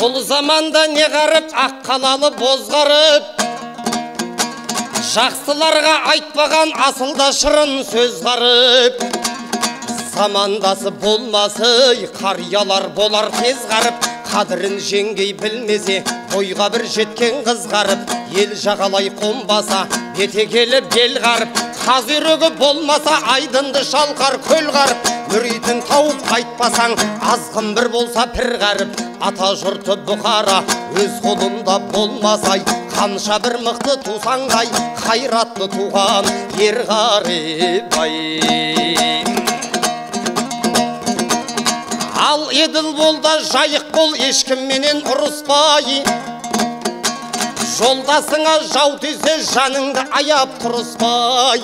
Бұл заманда не қарып, ақ қалалы бозғарып, жақсыларға айтпаған асылда шырын сөз қарып. Замандасы болмасы, қариялар болар тез қарып, қадірін жеңгей білмесе, бойға бір жеткен қыз қарып. Ел жағалай қонбаса, бете келіп бел қарып, қаз үйрегі болмаса, айдынды шалқар көл қарып. Мүрейтін тауып қайтпасаң, азғын бір болса пір қарып. Ата жұрты Бұқара өз қолында болмасай, қанша бір мықты тусаңдай, қайратты туған ер ғарибай. Ал еділ бол да жайық бол, ешкімменен ұрыспай. Жолдасыңа жау тисе, жаныңды аяп тұрыспай.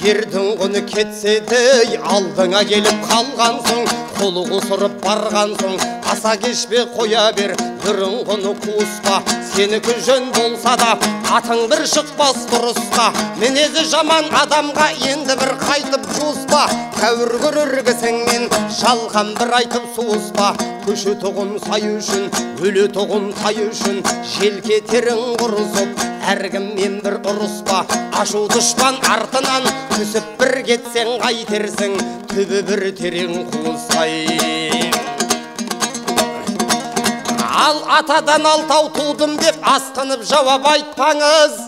Ердің құны кетсе де, алдыңа келіп қалған соң, қолы қусырып барған соң, аса кешпе қоя бер, бүрін құны қуыспа. Сенікі жөн болса да, атың бір шықпас дұрысқа. Мінезі жаман адамға енді бір қайтып жуыспа. Тәуір көріргісіңмен жалған бір айтып суыспа. Көші тұғын сай үшін, өлі тұғын тай үшін, желкетерің құрысып, әркіммен бір ұрыспа. Ашу дұшпан артынан түсіп бір кетсең қайтерсің, түбі бір терең қуыстай. Ал атадан алтау тудым деп асқынып жауап айтпаңыз.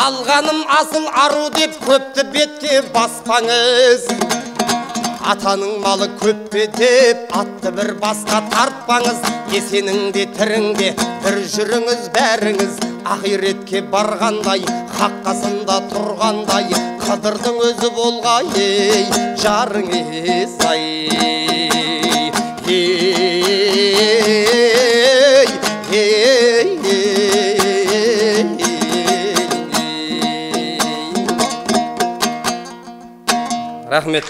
Алғаным асыл ару деп көпті бетке баспаңыз. Атаның малы көп пе деп атты бір басқа тартпаңыз. Есенің де тірің де бір жүріңіз бәріңіз. Ақиретке барғандай, хақ қасында тұрғандай, Қыдырдың өзі болғай, жарыңыз ай. Рахмет.